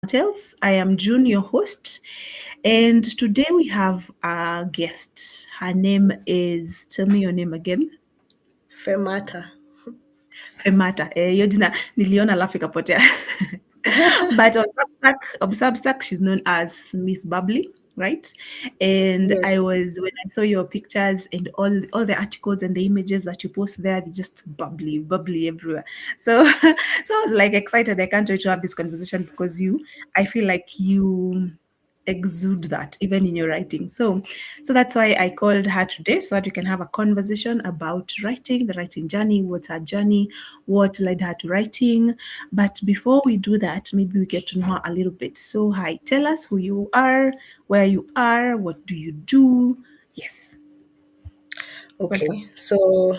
Tales. I am June, your host, and today we have a guest. Her name is, tell me your name again. Femata. Femata. Hiyo jina niliona alafu ikapotea. But on Substack, she's known as Miss Bubbly, right? And Yes. when I saw your pictures and all the articles and the images that you post there, they just bubbly everywhere. So so I was like excited. I can't wait to have this conversation because I feel like you exude that even in your writing. So that's why I called her today so that we can have a conversation about writing, the writing journey, what's her journey, what led her to writing. But before we do that, maybe we get to know her a little bit. So hi, tell us who you are, where you are, what do you do? Yes, welcome. Okay. So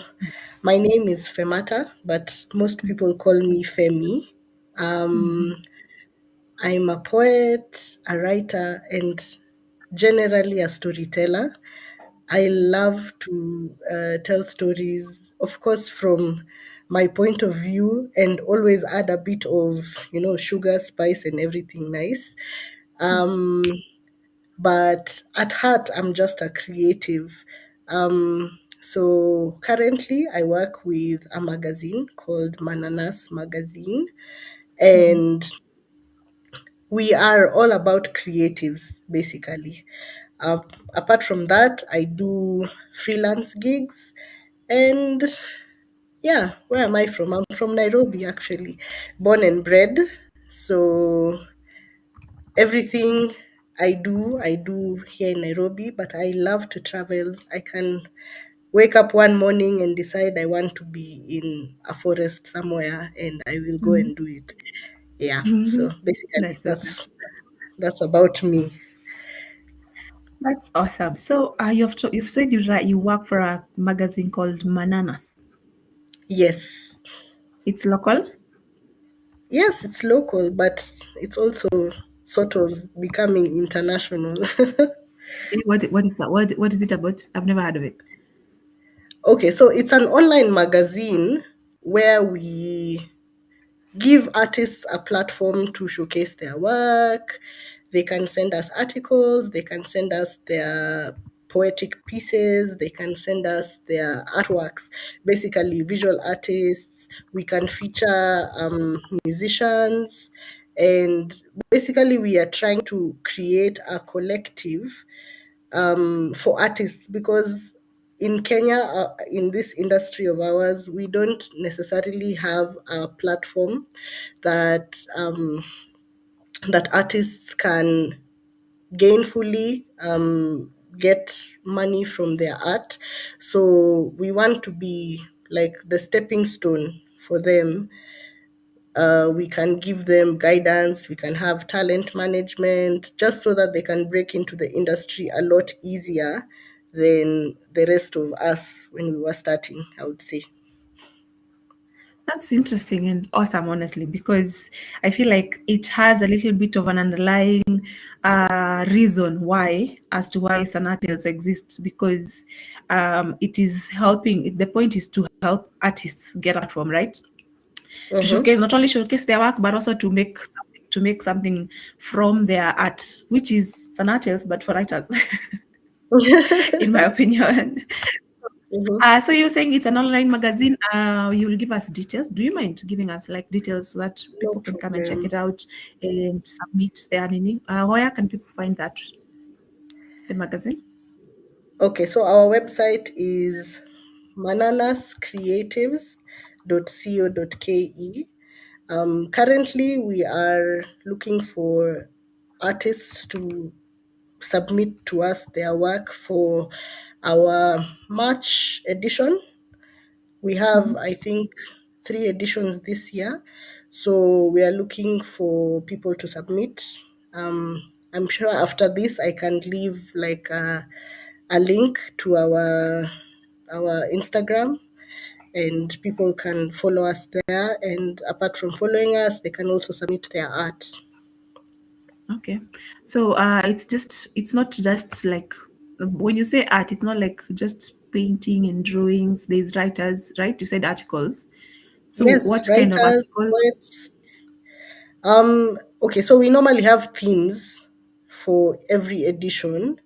my name is Femata, but most people call me Femi. Mhm. Um, I'm a poet, a writer, and generally a storyteller. I love to tell stories, of course, from my point of view, and always add a bit of, sugar, spice, and everything nice. Um, but at heart, I'm just a creative. So currently, I work with a magazine called Mananas Magazine, Mhm. and we are all about creatives basically. Apart from that, I do freelance gigs, and yeah, where am I from? I'm from Nairobi, actually, born and bred. So everything I do here in Nairobi, but I love to travel. I can wake up one morning and decide I want to be in a forest somewhere, and I will go Mhm. and do it. Yeah. So Mhm. basically, That's awesome. that's about me. That's awesome. So you've said you work for a magazine called Mananas. Yes. It's local. Yes, it's local, but it's also sort of becoming international. What is that? What is it about? I've never heard of it. Okay, so it's an online magazine where we give artists a platform to showcase their work. They can send us articles, they can send us their poetic pieces, they can send us their artworks, basically visual artists. We can feature musicians, and basically, we are trying to create a collective for artists, because in Kenya, in this industry of ours, we don't necessarily have a platform that that artists can gainfully get money from their art. So we want to be like the stepping stone for them. We can give them guidance, we can have talent management, just so that they can break into the industry a lot easier than the rest of us when we were starting, I would say. That's interesting and awesome, honestly, because I feel like it has a little bit of an underlying reason why, as to why Sanatels exists, because it is helping. The point is to help artists get a platform, right? To Mm-hmm. showcase, not only showcase their work, but also to make something from their art, which is Sanatels, but for writers, in my opinion. Mm-hmm. So you're saying it's an online magazine. You will give us details. Do you mind giving us like details so that No people can come and check problem. it out and submit their nini? Where can people find that the magazine? Okay, so our website is mananascreatives.co.ke. Currently, we are looking for artists to submit to us their work for our March edition. We have, Mhm. I think, 3 editions this year. So we are looking for people to submit. I'm sure after this, I can leave like a link to our Instagram, and people can follow us there. And apart from following us, they can also submit their art. Okay. So it's not just like when you say art, it's not like just painting and drawings. There's writers, right? You said articles. So Yes, what kind of writers, articles? poets. Okay, so we normally have themes for every edition.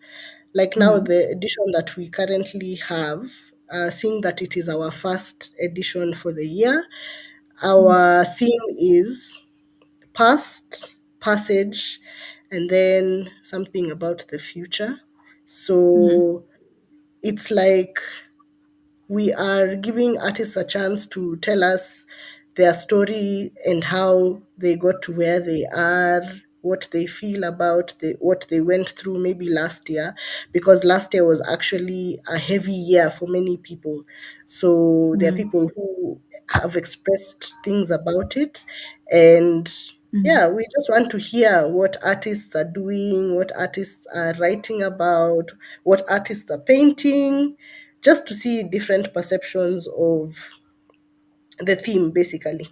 Like now, Mm, the edition that we currently have, seeing that it is our first edition for the year, mm, our theme is past, passage, and then something about the future. mhm, So it's like we are giving artists a chance to tell us their story and how they got to where they are, what they feel about what they went through maybe last year, because last year was actually a heavy year for many people. So there are mm, people who have expressed things about it, and mhm. yeah, we just want to hear what artists are doing, what artists are writing about, what artists are painting, just to see different perceptions of the theme, basically.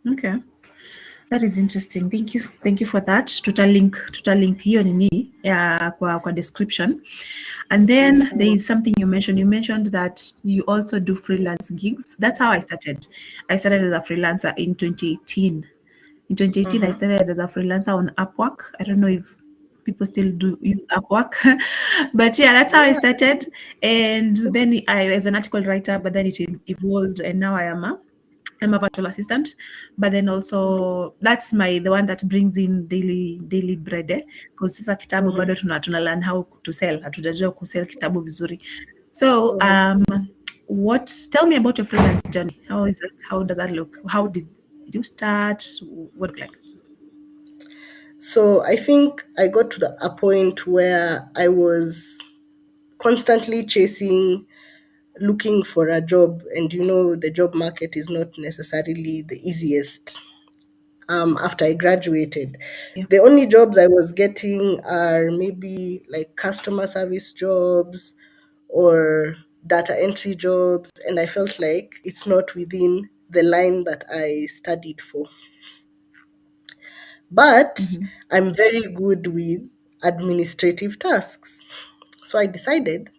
Okay. That is interesting. Thank you. Thank you for that. Tutalink hiyo nini ya kwa description. And then there is something you mentioned. You mentioned that you also do freelance gigs. That's how I started. I started as a freelancer in 2018. In 2018, I Mm-hmm. started as a freelancer on Upwork. I don't know if people still do use Upwork, but yeah, that's how I Yeah. started. And then I was an article writer, but then it evolved, and now I'm a virtual assistant, but then also that's the one that brings in daily bread, because sasa kitabu Mm-hmm. bado tuna learn how to sell, hatujajua kusell kitabu vizuri. So Mm-hmm. what tell me about your freelance journey. How is it? How does that look? How did you start? What like? So I think I got to a point where I was constantly chasing, looking for a job, and the job market is not necessarily the easiest. After I graduated, Yeah. the only jobs I was getting are maybe like customer service jobs or data entry jobs, and I felt like it's not within the line that I studied for. But Mm-hmm. I'm very good with administrative tasks. So I decided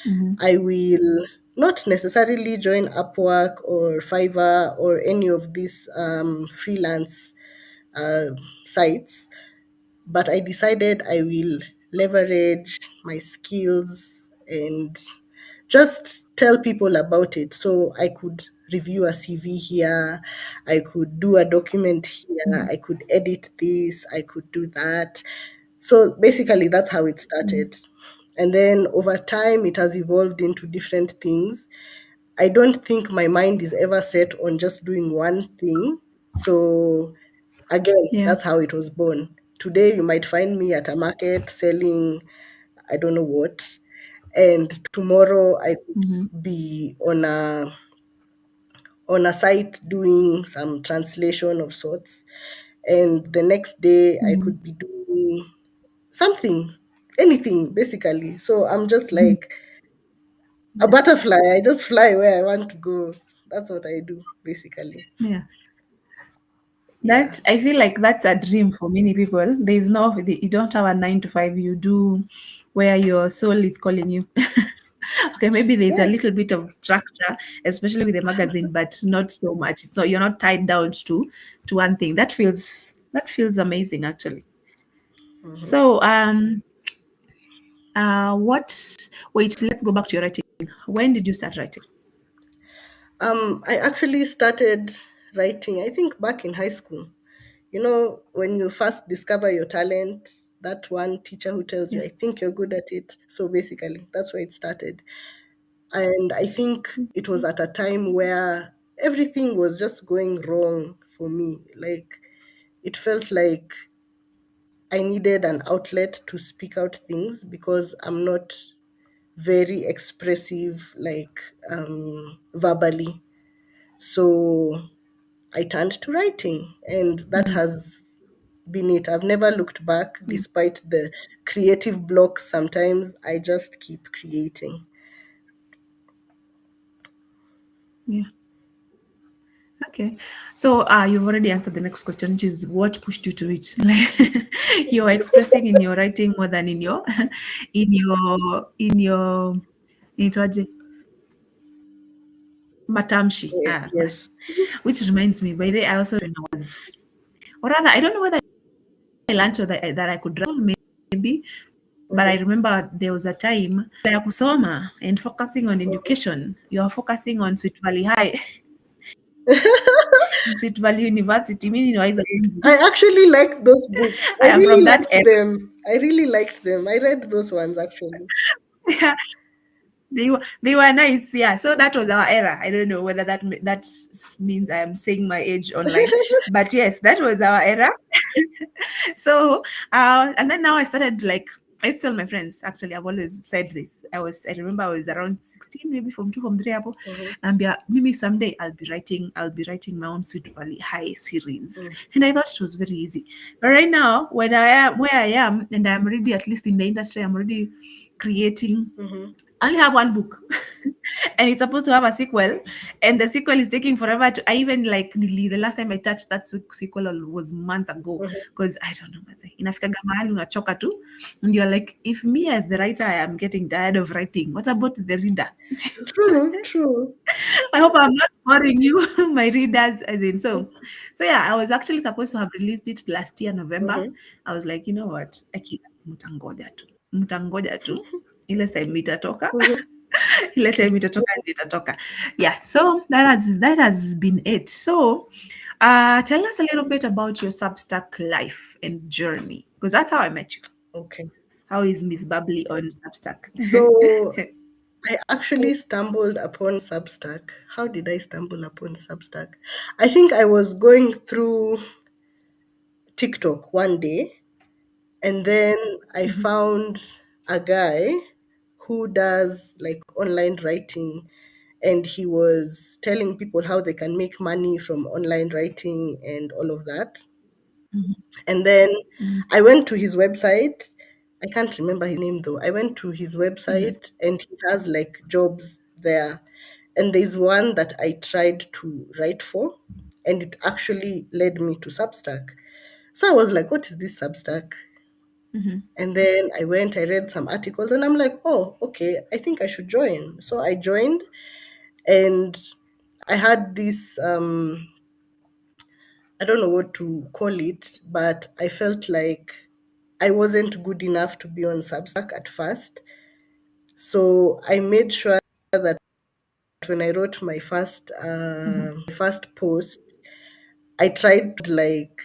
Mm-hmm. I will not necessarily join Upwork or Fiverr or any of these freelance uh, sites, but I decided I will leverage my skills and just tell people about it. So I could review a CV here, I could do a document here, Mm-hmm. I could edit this, I could do that. So basically, that's how it Mm-hmm. started. And then over time, it has evolved into different things. I don't think my mind is ever set on just doing one thing. So again, Yeah. that's how it was born. Today, you might find me at a market selling, I don't know what, and tomorrow I Mm-hmm. could be on a site doing some translation of sorts, and the next day I Mm-hmm. could be doing something, anything basically. So I'm just like a butterfly. I just fly where I want to go. That's what I do basically. Yeah. Yeah. That I feel like that's a dream for many people. There's no, you don't have a 9 to 5. You do where your soul is calling you. Okay, maybe there's a Yes. little bit of structure, especially with the magazine, but not so much. So you're not tied down to one thing. That feels amazing, actually. Mhm. So what? Wait, let's go back to your writing. When did you start writing? I actually started writing, I think, back in high school. When you first discover your talent, that one teacher who tells you, Yeah. I think you're good at it. So basically, that's where it started. And I think it was at a time where everything was just going wrong for me. Like, it felt like I needed an outlet to speak out things because I'm not very expressive, like verbally. So I turned to writing, and that Mm, has been it. I've never looked back yeah. despite the creative blocks. Sometimes I just keep creating. Yeah. Okay. So you've already answered the next question, which is what pushed you to it? Like you're expressing in your writing more than in your in your in your in Matamshi. Yes. Which reminds me, by the way, I also when I was, or rather, I don't know whether I learned or that I could write, maybe, but I Mhm. remember there was a time ya kusoma and focusing on education. You're focusing on Sweet Valley High and Sweet Valley University, meaning wise. I actually liked those books. I I am from really that liked them. I really liked them. I read those ones actually. era. They were nice, yeah. So that was our era. I don't know whether means I am saying my age online, but yes, that was our era. So and then now I started like I used to tell my friends, actually I've always said this. I remember I was around 16, maybe from 2, from 3 hapo. Mhm, And maybe someday I'll be writing my own Sweet Valley High series. mhm, And I thought it was very easy. But right now, when I am where I am and I'm already at least in the industry, I'm already creating. mhm. I only have one book and it's supposed to have a sequel, and the sequel is taking forever to. I even like the last time I touched that sequel was months ago, Mhm. because I don't know maze, inafikaga mahali unachoka tu and you're like, if me as the writer I am getting tired of writing, what about the reader? True, true. I hope I'm not boring you, my readers, as in. So yeah, I was actually supposed to have released it last year November. Mhm, I was like, you know what, mtangoja tu ile time itatoka. mhm. Ile time itatoka ndio itatoka. Yeah, so that has been it. So tell us a little bit about your Substack life and journey, because that's how I met you. Okay. How is Miss Bubbly on Substack? So I actually stumbled upon Substack. How did I stumble upon Substack? I think I was going through TikTok one day, and then I Mhm, found a guy who does like online writing, and he was telling people how they can make money from online writing and all of that. mhm, And then mhm, I went to his website. I can't remember his name though. I went to his mhm, website and he has like jobs there. And there's one that I tried to write for, and it actually led me to Substack. So I was like, what is this Substack? mhm, And then I read some articles, and I'm like, oh, okay, I think I should join. So I joined, and I had this I don't know what to call it, but I felt like I wasn't good enough to be on Substack at first. So I made sure that when I wrote my mhm, first post, I tried to like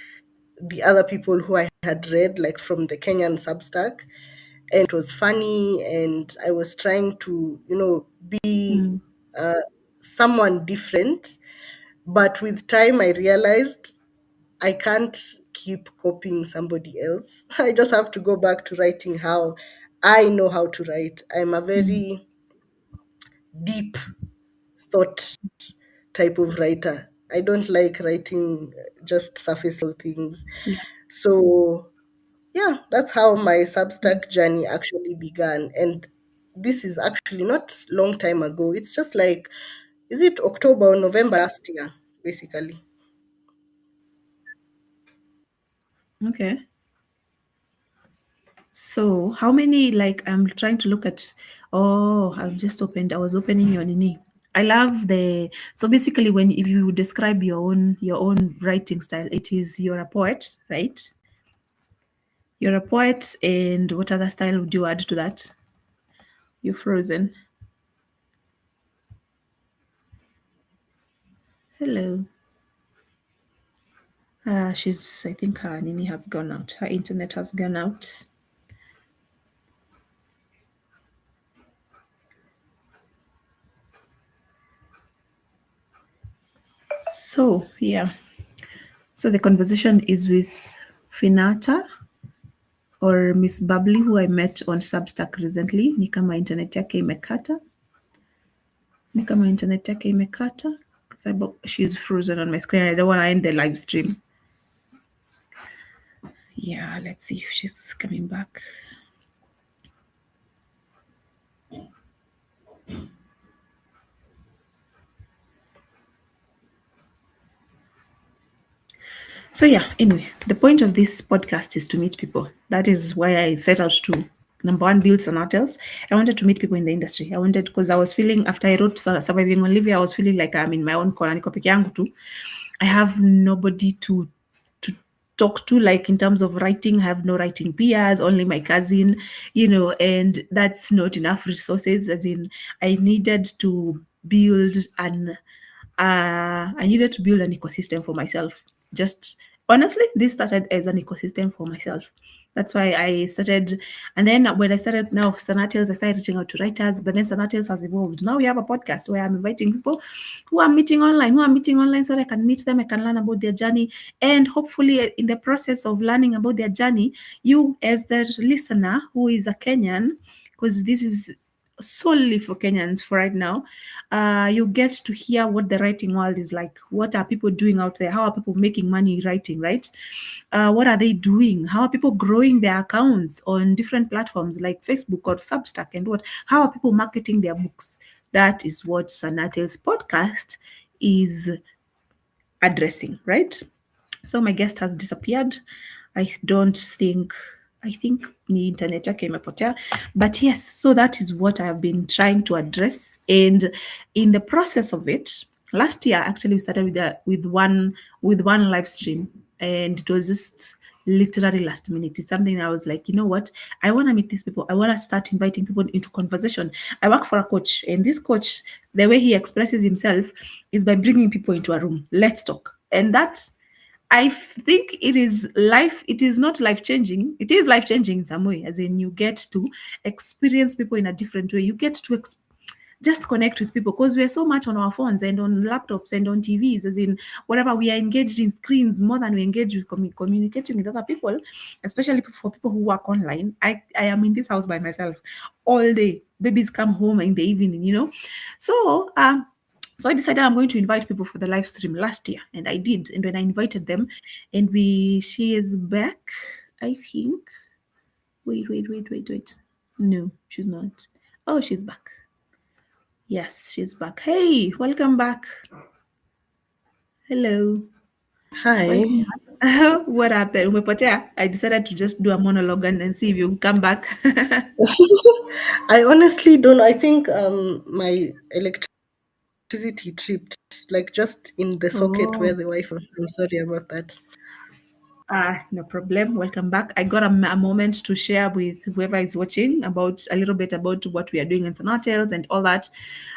the other people who I had read like from the Kenyan Substack, and it was funny, and I was trying to be mhm, uh, someone different. But with time, I realized I can't keep copying somebody else. I just have to go back to writing how I know how to write. I'm a mhm. very deep thought type of writer. I don't like writing just surface level things. Yeah. So, yeah, that's how my Mhm. Substack journey actually began. And this is actually not long time ago. It's just like, is it October or November last year, basically? Okay. So how many, like, I'm trying to look at, oh, I was opening your nini. I love so basically when if you describe your own writing style, it is you're a poet, right? You're a poet, and what other style would you add to that? You're frozen. Hello. I think her nini has gone out. Her internet has gone out. So yeah. So the conversation is with Finata or Miss Bubbly, who I met on Substack recently. Ni kama internet yake imekata kwa sababu she's frozen on my screen. I don't want to end the live stream. Yeah, let's see if she's coming back. So yeah, anyway, the point of this podcast is to meet people. That is why I set out to number one, build sonatels. I wanted to meet people in the industry. I wanted, because I was feeling, after I wrote Surviving Olivia, I was feeling like I'm in my own corner, niko peke yangu tu. I have nobody to talk to, like in terms of writing. I have no writing peers, only my cousin, and that's not enough resources. As in, I needed to build an I needed to build an ecosystem for myself. Just honestly, this started as an ecosystem for myself. That's why I started. And then when I started now, Sanatels, I started reaching out to writers, but then Sanatels has evolved. Now we have a podcast where I'm inviting people who are meeting online so that I can meet them, I can learn about their journey. And hopefully, in the process of learning about their journey, you, as the listener who is a Kenyan, because this is solely for Kenyans for right now, you get to hear what the writing world is like. What are people doing out there? How are people making money writing, right? What are they doing? How are people growing their accounts on different platforms like Facebook or Substack? And how are people marketing their books? That is what Sanatel's podcast is addressing, right? So my guest has disappeared. I don't think I think ni internet yake imepotea. But yes, so that is what I have been trying to address. And in the process of it, last year actually we started with one live stream, and it was just literally last minute. It's something I was like, you know what? I want to meet these people. I want to start inviting people into conversation. I work for a coach, and this coach, the way he expresses himself is by bringing people into a room. Let's talk. And that, I think it is not life changing. It is life changing in some way, as in you get to experience people in a different way. You get to just connect with people, because we are so much on our phones and on laptops and on TVs, as in whatever, we are engaged in screens more than we engage with communicating with other people, especially for people who work online. I am in this house by myself all day. Babies come home in the evening. So I decided I'm going to invite people for the live stream last year, and I did. And when I invited them, and she is back, I think. Wait. No, she's not. Oh, she's back. Yes, she's back. Hey, welcome back. Hello. Hi. Welcome back. What happened? Umepotea? I decided to just do a monologue and see if you come back. I honestly don't. I think my electricity tripped, like just in the socket where Oh. the Wi-Fi. I'm sorry about that. No problem. Welcome back. I got a moment to share with whoever is watching about a little bit about what we are doing in Sonatels and all that.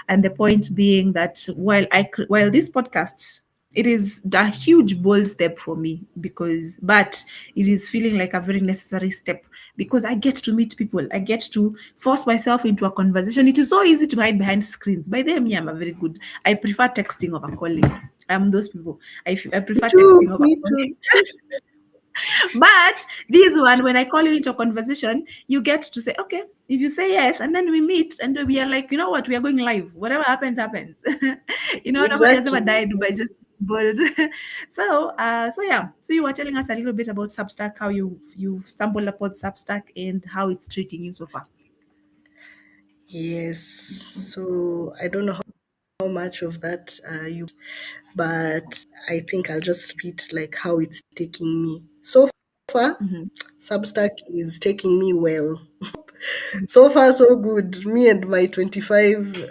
And the point being that while this podcast, it is a huge bold step for me, but it is feeling like a very necessary step, because I get to meet people. I get to force myself into a conversation. It is so easy to hide behind screens. By the way, I'm a very good. I prefer texting over calling. I'm those people. I Me prefer too. texting over Me calling. too. But this one, when I call you into a conversation, you get to say, okay, if you say yes, and then we meet and we are like, you know what, we are going live. Whatever happens, happens. Nobody has ever Exactly. died by just bold. So yeah. So you were telling us a little bit about Substack, how you stumbled upon Substack and how it's treating you so far. Yes. So I don't know how much of that but I think I'll just repeat like how it's taking me. So far, Mm-hmm. Substack is taking me well. So far, so good. Me and my 25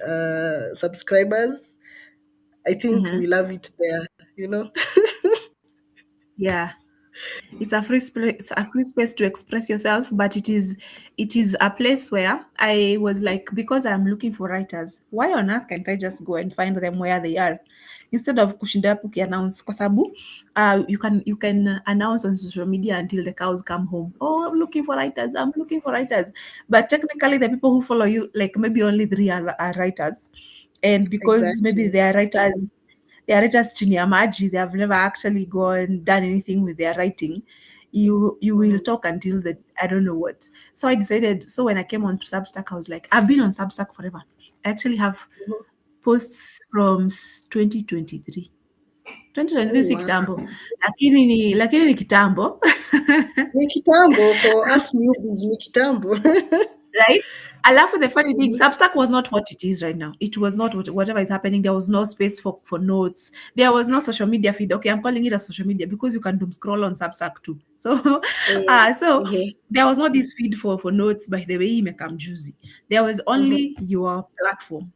subscribers, I think Mm-hmm. we love it there, you know? Yeah. It's a free space to express yourself, but it is a place where I was like, because I'm looking for writers, why on earth can't I just go and find them where they are, instead of kushinda hapo ukiannounce, kwa sababu you can announce on social media until the cows come home. Oh, I'm looking for writers, but technically the people who follow you, like maybe only three are writers, and because maybe Exactly. they are writers chini ya maji, they have never actually gone done anything with their writing. You will Mhm. talk until the I don't know what. So I decided. So when I came on to Substack, I was like, I've been on Substack forever. I actually have Mhm. posts from 2023. 2023 Oh, si wow. kitambo, lakini ni kitambo. Ni kitambo for us newbies, ni kitambo. right? I laugh with the funny thing. Mhm. Substack was not what it is right now. It was not whatever is happening. There was no space for notes. There was no social media feed. Okay, I'm calling it a social media because you can doom scroll on Substack too. So, Mm. so Mhm. there was not this feed for notes. By the way, you make them juicy. There was Mhm. only your platform,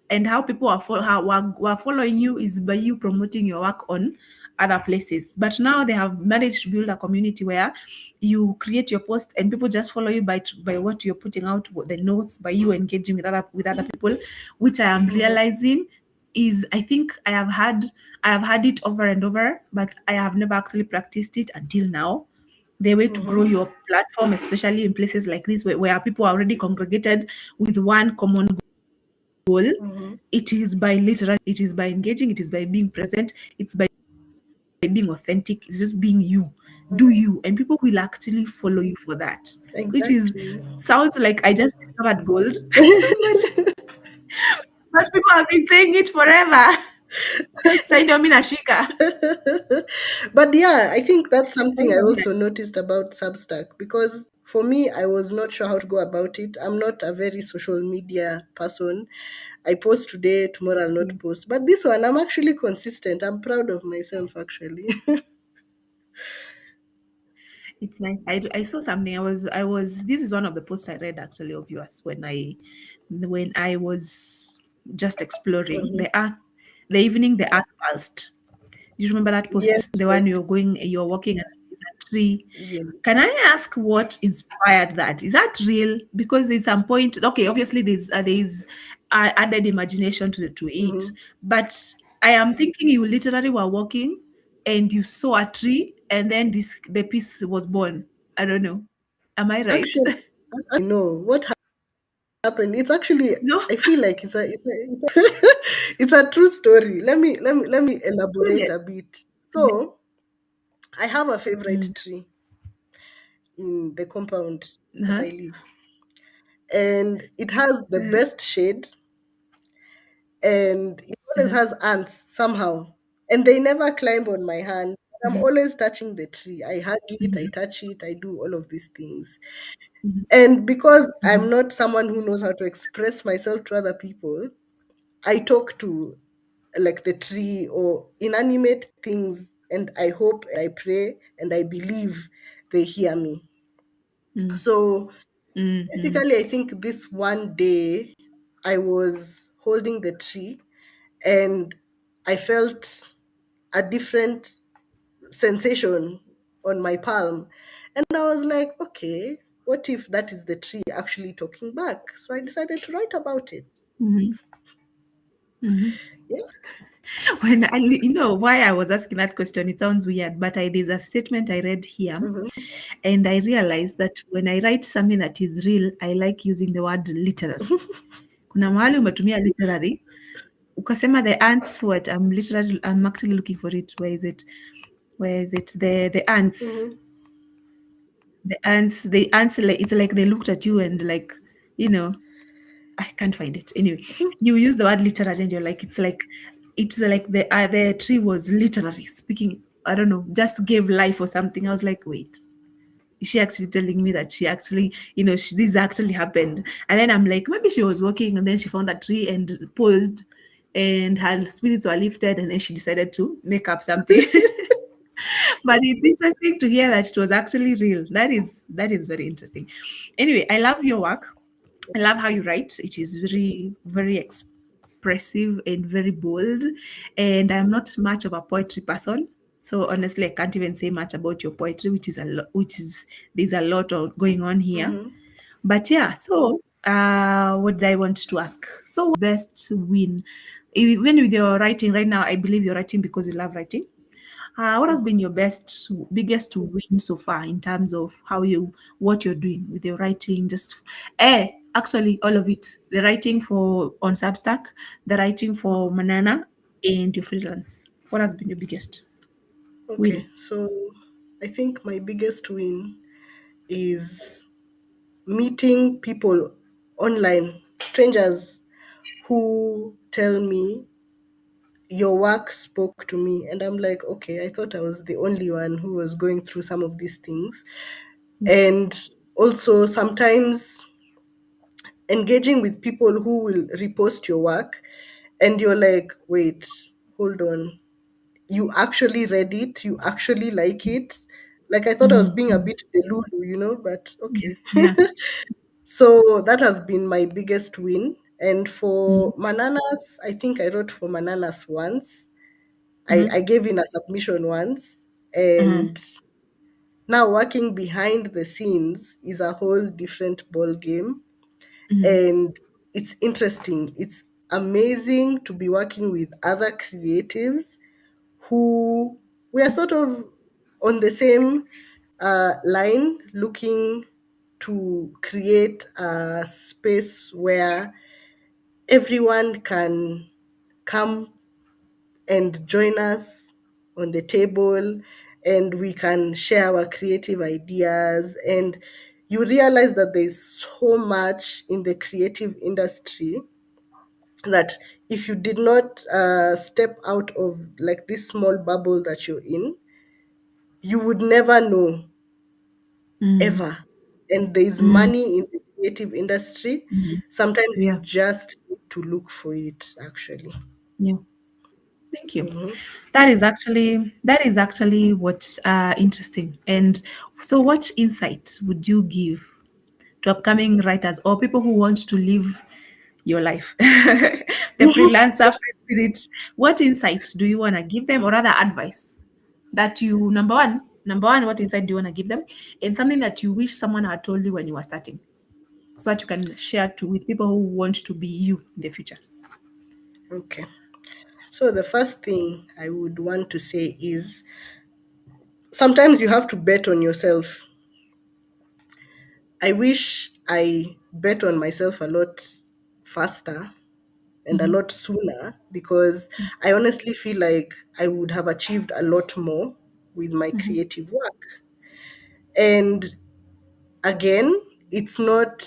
and how people were following you is by you promoting your work on other places. But now they have managed to build a community where you create your post and people just follow you by what you're putting out, the notes, by you engaging with other people, which I am Mhm. realizing is, I think I have had it over and over, but I have never actually practiced it until now. The way to grow Mhm. your platform, especially in places like this where people are already congregated with one common goal, Mhm. it is by literally, it is by engaging, it is by being present, it's by being authentic, it's just being you. Do Mhm. you, and people will actually follow you for that, which is Exactly. sounds like I just discovered gold. But people have been saying it forever. So I don't mean Ashika. But yeah, I think that's I something I don't mean also noticed about Substack because for me, I was not sure how to go about it. I'm not a very social media person. I post today, tomorrow I'll not it. post. But this one, I'm actually consistent. I'm proud of myself, actually. It's nice. I saw something. I was. This is one of the posts I read actually of yours when I was just exploring Mhm. the earth. The evening the earth pulsed. You remember that Yes, post? The one you're walking and there's a tree. yes. Can I ask what inspired that? Is that real? Because there's some point. Okay, obviously there's added imagination to it, Hmm. but I am thinking you literally were walking and you saw a tree and then the piece was born. I don't know. Am I right? Actually, I know what happened. It's actually, No. I feel like it's a true story. Let me elaborate Brilliant. a bit. So I have a Mm. favorite tree in the compound that Uh-huh. I live, and it has the Uh-huh. best shade, and it always Uh-huh. has ants somehow, and they never climb on my hand. I'm Mhm. always touching the tree. I hug it, I Mhm. touch it, I do all of these things. Mhm. And because I'm Mhm. not someone who knows how to express myself to other people, I talk to like the tree or inanimate things, and I hope and I pray and I believe they hear me. Mm. So Mhm. basically, I think this one day I was holding the tree and I felt a different sensation on my palm. And I was like, okay, what if that is the tree actually talking back? So I decided to write about it. Mhm. Mhm. Yeah. Why I was asking that question, it sounds weird, but there's a statement I read here, Hmm. and I realized that when I write something that is real, I like using the word literary. Kuna mahali umetumia literary, ukasema the ants, what I'm actually looking for it. Where is it? Where is it? The ants. Hmm. The ants, like, it's like they looked at you and like, you know, I can't find it. Anyway, you use the word literary and you're like, it's like the tree was literally speaking. I don't know, just gave life or something. I was like, wait, is she actually telling me that she actually, this actually happened? And then I'm like, maybe she was walking and then she found a tree and paused, and her spirits were lifted, and then she decided to make up something. But it's interesting to hear that it was actually real. That is very interesting. Anyway, I love your work. I love how you write. It is very, very expressive and very bold. And I'm not much of a poetry person. So honestly, I can't even say much about your poetry, which is a lot, which is there's a lot of going on here. Hmm. But yeah, so what did I want to ask? So best win. Even with your writing right now, I believe you're writing because you love writing. What has been your biggest win so far in terms of what you're doing with your writing? Actually, all of it: the writing for on Substack, the writing for Manana, and your freelance. What has been your biggest Okay, win? so I think my biggest win is meeting people online, strangers who tell me your work spoke to me. And I'm like, okay, I thought I was the only one who was going through some of these things. And also sometimes engaging with people who will repost your work, and you're like, wait, hold on, you actually read it, you actually like it. Like, I thought I was Mm-hmm. being a Mm-hmm. bit delulu, but Yeah. okay. Yeah. So that has been my biggest win. And Mm-hmm. for Mananas, I think I wrote for Mananas once. Mm-hmm. I gave in a submission once. And now working behind the scenes is a whole different ball game. Mm-hmm. And it's interesting. It's amazing to be working with other creatives who we are sort of on the same line, looking to create a space where everyone can come and join us on the table, and we can share our creative ideas. And you realize that there's so much in the creative industry that if you did not step out of like this small bubble that you're in, you would never know Mm-hmm. ever. And there's Mm-hmm. money in the creative industry. Mm-hmm. Sometimes you Yeah. just need to look for it, actually. Yeah. Thank you. Hmm. That is actually what interesting. And so, what insight would you give to upcoming writers or people who want to live your life, the freelancer free spirit? What insight do you want to give them, or rather, advice that you number one, what insight do you want to give them, and something that you wish someone had told you when you were starting, so that you can share to with people who want to be you in the future. Okay. So the first thing I would want to say is sometimes you have to bet on yourself. I wish I bet on myself a lot faster and a Mm-hmm. lot sooner, because I honestly feel like I would have achieved a lot more with my Mm-hmm. creative work. And again, it's not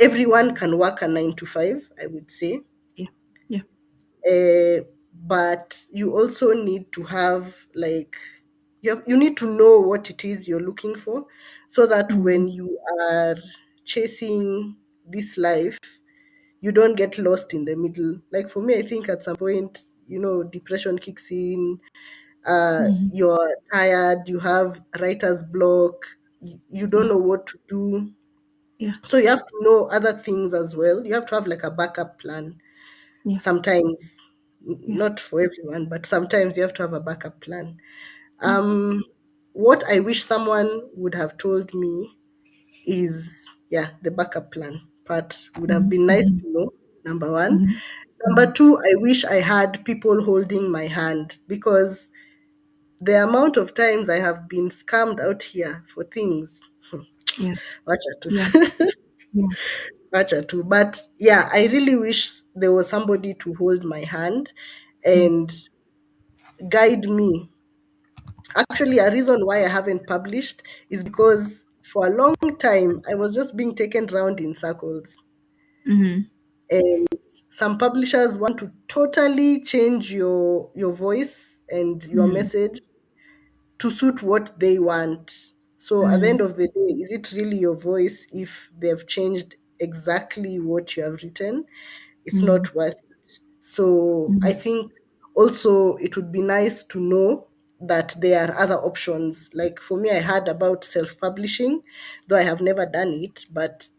everyone can work a 9 to 5, I would say. Yeah. Yeah. But you also need to have like you need to know what it is you're looking for, so that Mm-hmm. when you are chasing this life, you don't get lost in the middle. Like for me, I think at some point, depression kicks in. Mm-hmm. You're tired, you have writer's block, you don't Yeah. know what to do. Yeah. So you have to know other things as well. You have to have like a backup plan. Yeah. Sometimes, Yeah. not for everyone, but sometimes you have to have a backup plan. Yeah. Um, what I wish someone would have told me is, yeah, the backup plan part would have been nice Mm-hmm. to know, number one. Mm-hmm. Number two, I wish I had people holding my hand, because the amount of times I have been scammed out here for things, Yeah. wacha tu. Yeah. Yeah. Wacha tu. But yeah, I really wish there was somebody to hold my hand Yeah. and guide me. Actually, a reason why I haven't published is because for a long time I was just being taken round in circles. Mm-hmm. And some publishers want to totally change your voice and your Mm-hmm. message to suit what they want. So at the Mm-hmm. end of the day, is it really your voice if they've changed exactly what you have written? It's Mm-hmm. not worth it. So I Mm-hmm. think also it would be nice to know that there are other options. Like for me, I heard about self publishing, though I have never done it, but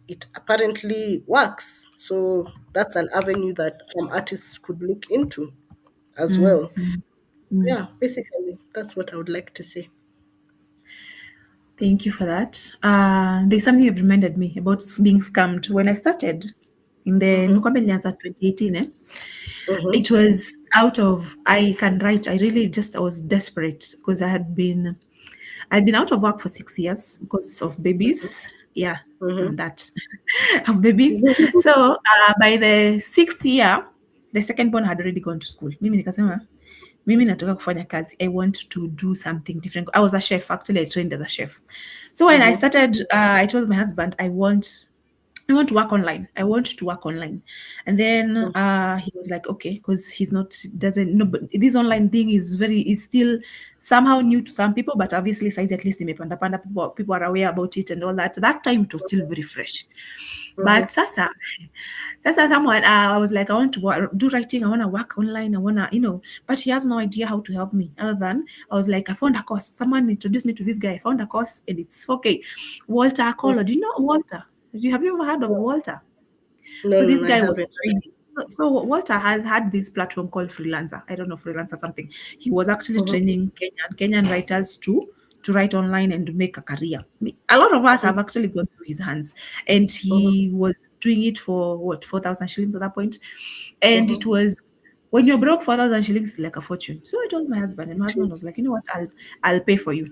it apparently works. So that's an avenue that some artists could look into as well. Mm-hmm. Mm-hmm. Yeah, basically, that's what I would like to say. Thank you for that. There's something you've reminded me about being scammed. When I started in the Mm-hmm, Nukwambe Nyanza 2018, mm-hmm, it was out of I can write. I really just I was desperate because I'd been out of work for 6 years because of babies. Yeah, mm-hmm, I'm that of babies. mm-hmm, So by the 6th year, the second born had already gone to school. Mimi nikasema mimi nataka kufanya kazi. I want to do something different. I was a chef. Actually, I trained as a chef. So when I started, I told my husband, I want I want to work online. I want to work online. And then he was like, okay, because he's not, doesn't know, but this online thing is still somehow new to some people, but obviously size at least imepanda panda, people are aware about it and all that. That time it was still very fresh. But sasa someone, I was like, I want to do writing, I want to work online, I want to, but he has no idea how to help me. Other than, I was like, I found a course. Someone introduced me to this guy. I found a course and it's okay. Walter Collor. Do you know Walter? Have you ever heard of Walter? No, So no, this no, I guy was haven't. training. So Walter has had this platform called Freelancer. I don't know, Freelancer something. He was actually Mhm, training Kenyan writers to write online and make a career. A lot of us mhm, have actually gone through his hands, and mhm, he was doing it for what 4,000 shillings at that point, and it mhm. was. When you're broke, 4,000 shillings is like a fortune. So I told my husband, and my It husband was like, is. you know what, I'll pay for you.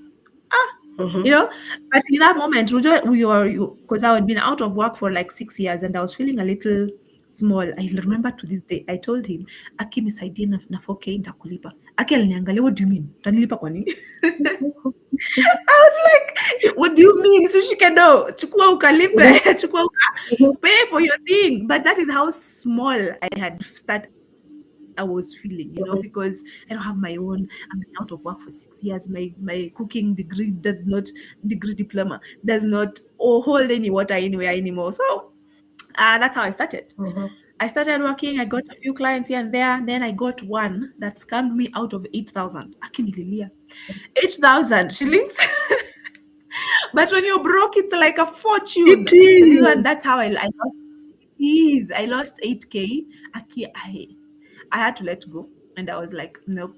Ah, you Mhm, know, but in that moment, Rujo, we were, because I had been out of work for like 6 years and I was feeling a little small. I remember to this day, I told him, Aki nisaidie na 4K nitakulipa. Aki aliniangalia, what do you mean? Utanilipa kwa nini? I was like, what do you mean? Sushike no, chukua ukalipe, mhm, chukua mhm, pay for your thing. But that is how small I had started. I was feeling, mhm, because I don't have my own. I've been out of work for 6 years. My cooking degree diploma does not hold any water anywhere anymore. So that's how I started. mhm. I started working. I got a few clients here and there. Then I got one that scammed me out of 8,000. Akinililia, 8,000 shillings. But when you're broke, it's like a fortune. It This one, is. that's how I lost. It is. I lost 8K. I had to let go. And I was like, nope.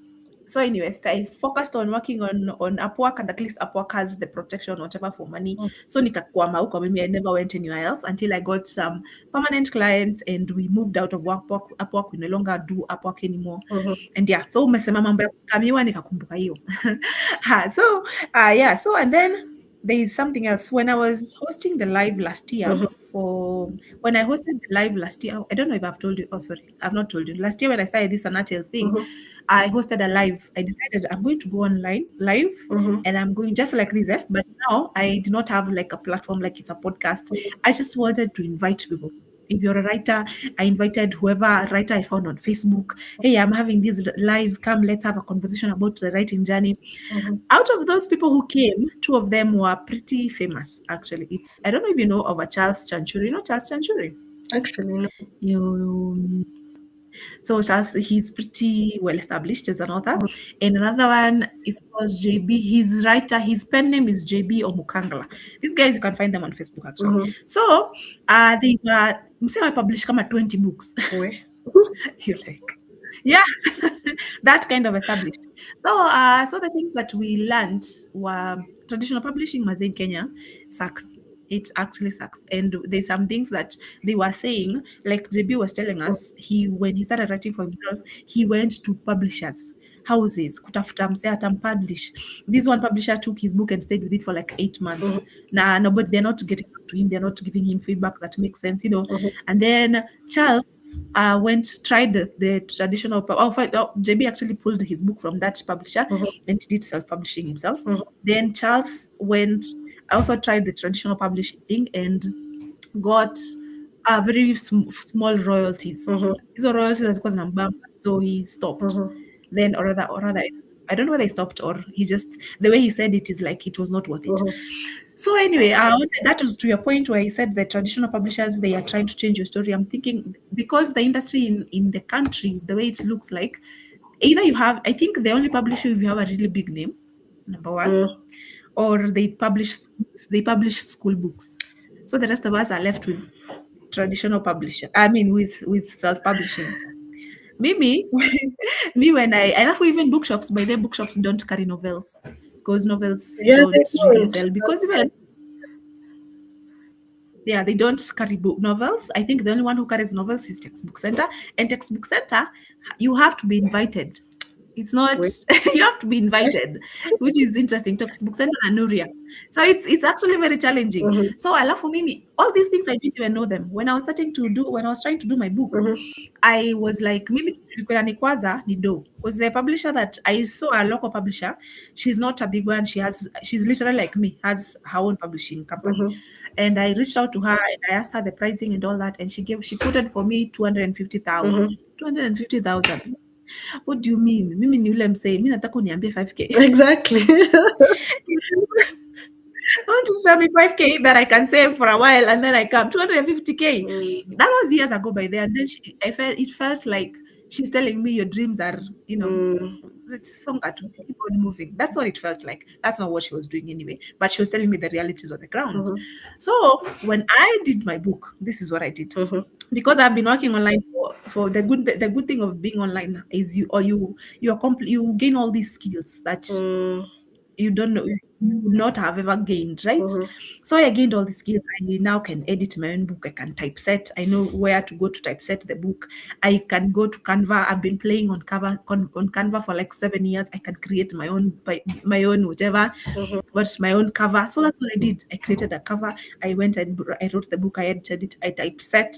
So anyways, I focused on working on Upwork, and at least Upwork has the protection, whatever, for money. So nikakwama huko mimi, I never went anywhere else until I got some permanent clients and we moved out of Upwork. We no longer do Upwork anymore. Mhm, And yeah, so umesema mambo ya kuskamiwa nikakumbuka hiyo. So yeah, so and then there is something else. When I was hosting the live last year, mhm, for when I hosted the live last year, I don't know if I've told you. Oh, sorry, I've not told you. Last year when I started this Anatel's thing, mhm, I hosted a live. I decided I'm going to go online live, mhm, and I'm going just like this. But now I do not have like a platform like it's a podcast. mhm, I just wanted to invite people. If you're a writer, I invited whoever writer I found on Facebook. Hey, I'm having this live. Come, let's have a conversation about the writing journey. mhm. Out of those people who came, two of them were pretty famous. Actually, it's I don't know if you know of a Charles Chanchuri. You know Charles Chanchuri? Actually, no. You So Charles, he's pretty well established as an author. Mhm, And another one is called JB. His writer, his pen name is JB Omukangala. These guys, you can find them on Facebook actually. mhm. So they were, I published come 20 books. We. You're like, yeah, that kind of established. So the things that we learned were traditional publishing, Maze in Kenya, sucks. It actually sucks. And there's some things that they were saying, like JB was telling us, when he started writing for himself, he went to publishers, houses, kutafuta msee atampublish. This one publisher took his book and stayed with it for like 8 months. Mhm, Nah, no, but they're not getting back to him. They're not giving him feedback that makes sense. mhm, And then Charles tried the traditional. JB actually pulled his book from that publisher mhm, and did self-publishing himself. mhm, Then Charles also tried the traditional publishing thing and got very small royalties. mhm, Hizo royalties zilikuwa zinambamba, so he stopped. mhm, Then, or rather, I don't know whether he stopped or he just, the way he said it is like it was not worth it. mhm, So anyway, that was to your point where he said the traditional publishers, they are trying to change your story. I'm thinking because the industry in the country, the way it looks like, either you have, I think the only publisher if you have a really big name, number one, mhm. or they publish school books. So the rest of us are left with traditional publishing. I mean, with self-publishing. Mimi, me when I love even bookshops. By the bookshops don't carry novels because novels Yeah, they don't really don't. sell. Because That's even yeah, they don't carry book novels. I think the only one who carries novels is Textbook Center. And Textbook Center, you have to be invited. It's not why. you have to be invited, which is interesting. Textbook Center and Nuria. So it's actually very challenging. Mhm, So I love for me all these things I didn't even know them. When I was trying to do my book, mhm, I was like, mimi nilikuwa nikwaza ni do because the publisher that I saw, a local publisher, she's not a big one. She's literally like me, has her own publishing company. mhm, And I reached out to her and I asked her the pricing and all that, and she quoted for me 250,000. Mhm. 250,000. What do you mean? Mimi ni yule msee, mimi nataka uniambie 5k. Exactly. I want to tell me 5k that I can save for a while and then I come 250k. Mm, That was years ago by then. And then it felt like she's telling me your dreams are, mm, it's songa to keep on moving. That's what it felt like. That's not what she was doing anyway. But she was telling me the realities on the ground. mhm, So when I did my book, this is what I did. mhm, Because I've been working online for the good thing of being online is you gain all these skills that mm, you don't know you would not have ever gained, right? mhm, So I gained all the skills. I now can edit my own book. I can typeset. I know where to go to typeset the book. I can go to Canva. I've been playing on Canva for like 7 years. I can create my own whatever, mhm, but my own cover. So that's what I did. I created a cover. I went and I wrote the book. I edited it. I typeset.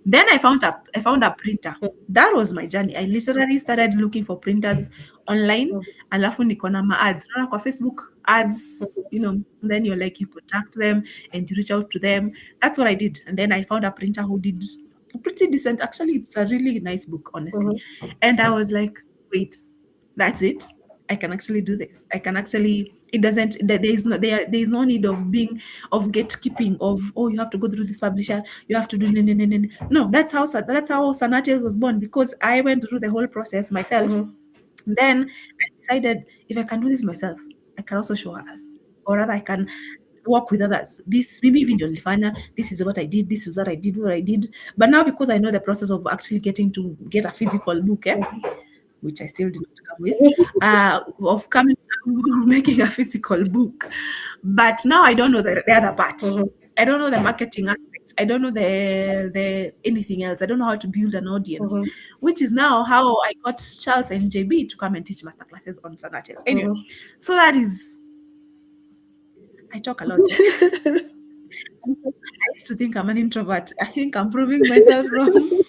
Then I found a printer. That was my journey. I literally started looking for printers online, mhm, alafu niko na ma-ads. Unaona kwa Facebook ads, then you're like, you contact them and you reach out to them. That's what I did. And then I found a printer who did pretty decent. Actually, it's a really nice book, honestly. mhm, And I was like, wait, that's it. I can actually do this. I can actually. It doesn't. There is no need of gatekeeping of, oh, you have to go through this publisher. You have to do no, no, no, no, no. No, that's how Sanatiel was born, because I went through the whole process myself. mhm, Then I decided, if I can do this myself, I can also show others, or rather, I can work with others. This maybe even Lifanya, this is what I did, this is what I did. But now, because I know the process of actually getting to get a physical book, which I still did not come with, of coming of making a physical book. But now I don't know the other part. mhm, I don't know the marketing aspect. I don't know the anything else. I don't know how to build an audience, mhm, which is now how I got Charles and JB to come and teach masterclasses on Saturdays. Anyway, mhm. so that is, I talk a lot. I used to think I'm an introvert. I think I'm proving myself wrong.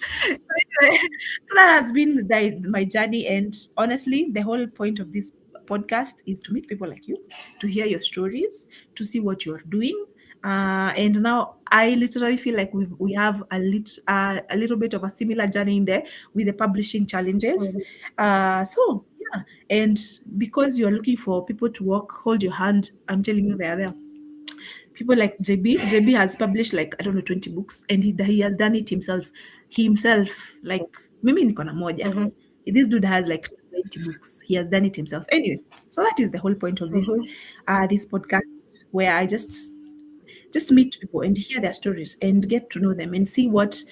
Anyway, so that has been my journey. And honestly, the whole point of this podcast is to meet people like you, to hear your stories, to see what you're doing. And now I literally feel like we have a little bit of a similar journey in there with the publishing challenges. Mhm, So yeah, and because you're looking for people to hold your hand, I'm telling you, they are there. People like JB. JB has published like, I don't know, 20 books, and he has done it himself. He himself, like, mimi niko na moja. mhm, This dude has like 20 books. He has done it himself. Anyway, so that is the whole point of this mhm. this podcast, where I just meet people and hear their stories and get to know them and see what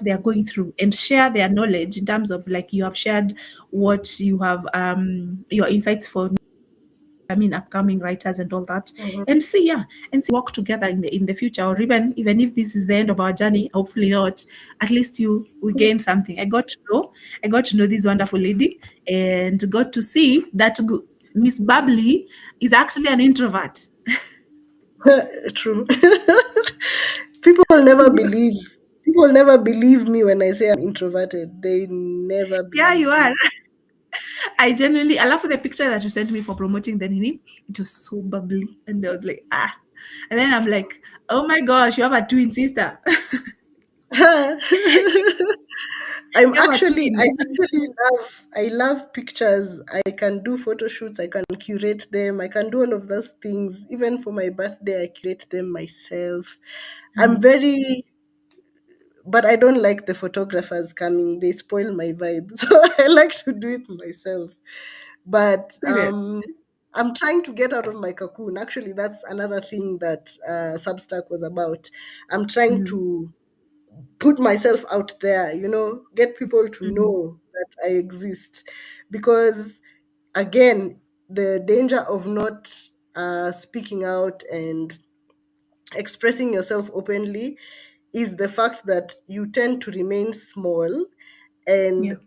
they are going through, and share their knowledge, in terms of, like, you have shared what you have, your insights for, I mean, upcoming writers and all that, Mhm. and see, yeah, and see, work together in the future, or even if this is the end of our journey, hopefully not. At least we gain something. I got to know this wonderful lady, and got to see that Miss Bubbly is actually an introvert. True. People never believe. People never believe me when I say I'm introverted. They never Yeah, believe you are. me. I genuinely, I love the picture that you sent me for promoting the Nini. It was so bubbly, and I was like, ah. And then I'm like, oh my gosh, you have a twin sister. I'm You have a actually twin. I actually love pictures. I can do photo shoots, I can curate them, I can do all of those things. Even for my birthday, I curate them myself. I'm Mhm. very but I don't like the photographers coming. They spoil my vibe. So I like to do it myself. But Serious. I'm trying to get out of my cocoon. Actually, that's another thing that Substack was about. I'm trying Mhm. to put myself out there, get people to Mhm. know that I exist. Because, again, the danger of not speaking out and expressing yourself openly is the fact that you tend to remain small, Yeah. and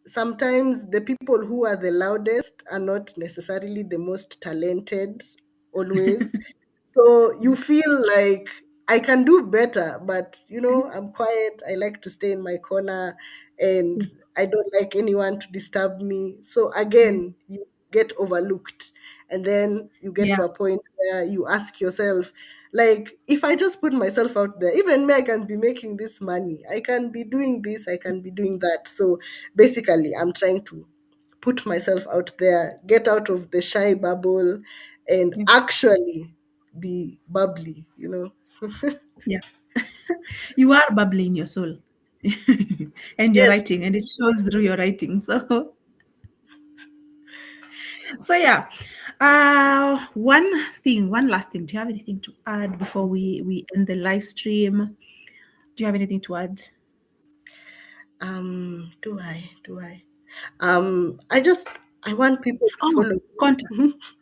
sometimes the people who are the loudest are not necessarily the most talented always. So you feel like I can do better, but I'm quiet. I like to stay in my corner, and Mm. I don't like anyone to disturb me. So Yeah. again, get overlooked. And then you get Yeah. to a point where you ask yourself, like, if I just put myself out there, even me, I can be making this money. I can be doing this, I can be doing that. So basically, I'm trying to put myself out there, get out of the shy bubble, and Yeah. actually be bubbly. Yeah. You are bubbly in your soul. And your Yes. writing, and it shows through your writing. So yeah. One last thing. Do you have anything to add before we end the live stream? Do you have anything to add? Do I? Do I? I want people to Oh, follow me. Mhm. contacts.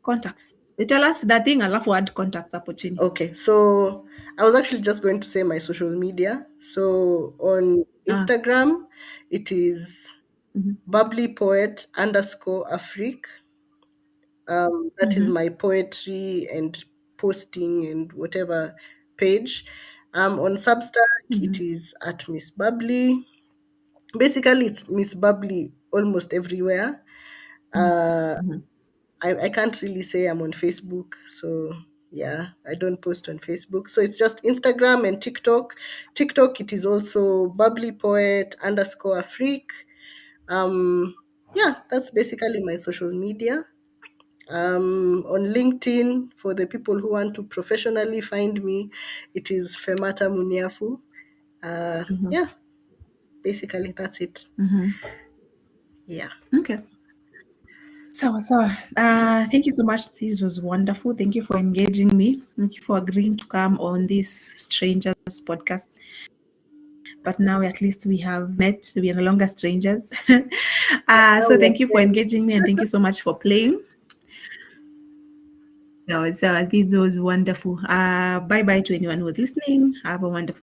Contacts. Tell us that thing. I love word contacts hapo chini. Okay, so I was actually just going to say my social media. So on Ah. Instagram, it is Mhm. bubbly poet underscore Afrique. That is Mhm. my poetry and posting and whatever page. On Substack, it Mhm. is at Miss Bubbly. Basically, it's Miss Bubbly almost everywhere. Mhm. Uh, Mhm. I can't really say I'm on Facebook, so yeah, I don't post on Facebook. So it's just Instagram and TikTok. TikTok, it is also bubbly poet underscore Afrique. Yeah, that's basically my social media. On LinkedIn, for the people who want to professionally find me, it is Femata Muniafu. Mhm. Yeah, basically that's it. Mhm. Yeah. Okay. So, thank you so much. This was wonderful. Thank you for engaging me. Thank you for agreeing to come on this strangers podcast. But now at least we have met. We are no longer strangers. Now So we are thank you for friends. engaging me, and thank you so much for playing. So this was wonderful. Bye bye to anyone who was listening. Have a wonderful